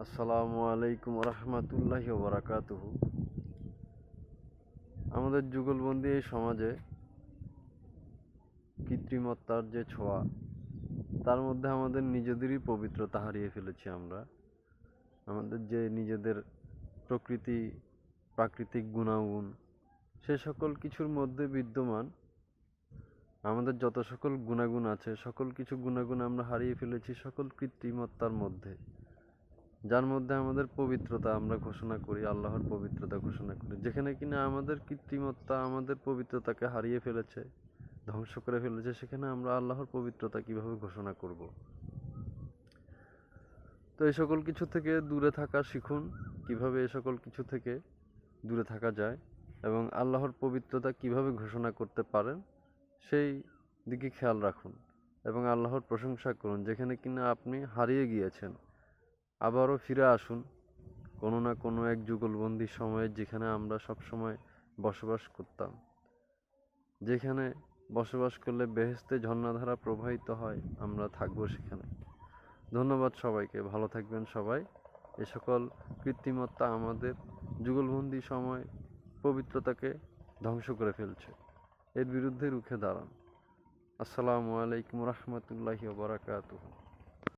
আসসালামু আলাইকুম রহমতুল্লাহি ওয়া বারাকাতুহু। আমাদের যুগলবন্দি এই সমাজে কৃত্রিমত্তার যে ছোঁয়া, তার মধ্যে আমাদের নিজেদেরই পবিত্রতা হারিয়ে ফেলেছি আমরা। আমাদের যে নিজেদের প্রকৃতি, প্রাকৃতিক গুণাগুণ, সে সকল কিছুর মধ্যে বিদ্যমান আমাদের যত সকল গুণাগুণ আছে, সকল কিছু গুণাগুণ আমরা হারিয়ে ফেলেছি সকল কৃত্রিমত্তার মধ্যে, যার মধ্যে আমাদের পবিত্রতা আমরা ঘোষণা করি, আল্লাহর পবিত্রতা ঘোষণা করি। যেখানে কিনা আমাদের কৃত্রিমত্তা আমাদের পবিত্রতাকে হারিয়ে ফেলেছে, ধ্বংস করে ফেলেছে, সেখানে আমরা আল্লাহর পবিত্রতা কিভাবে ঘোষণা করব? তো এই সকল কিছু থেকে দূরে থাকা শিখুন, কিভাবে এই সকল কিছু থেকে দূরে থাকা যায় এবং আল্লাহর পবিত্রতা কিভাবে ঘোষণা করতে পারেন সেই দিকে খেয়াল রাখুন এবং আল্লাহর প্রশংসা করুন। যেখানে কিনা আপনি হারিয়ে গিয়েছেন, আবারও ফিরে আসুন কোনো না কোনো এক যুগলবন্দি সময়ে, যেখানে আমরা সবসময় বসবাস করতাম, যেখানে বসবাস করলে বেহেশতে ঝর্ণাধারা প্রবাহিত হয়, আমরা থাকবো সেখানে। ধন্যবাদ সবাইকে, ভালো থাকবেন সবাই। এ সকল কৃত্রিমত্তা আমাদের যুগলবন্দি সময় পবিত্রতাকে ধ্বংস করে ফেলছে, এর বিরুদ্ধে রুখে দাঁড়ান। আসসালামু আলাইকুম রহমতুল্লাহি ওয়া বারাকাতুহু।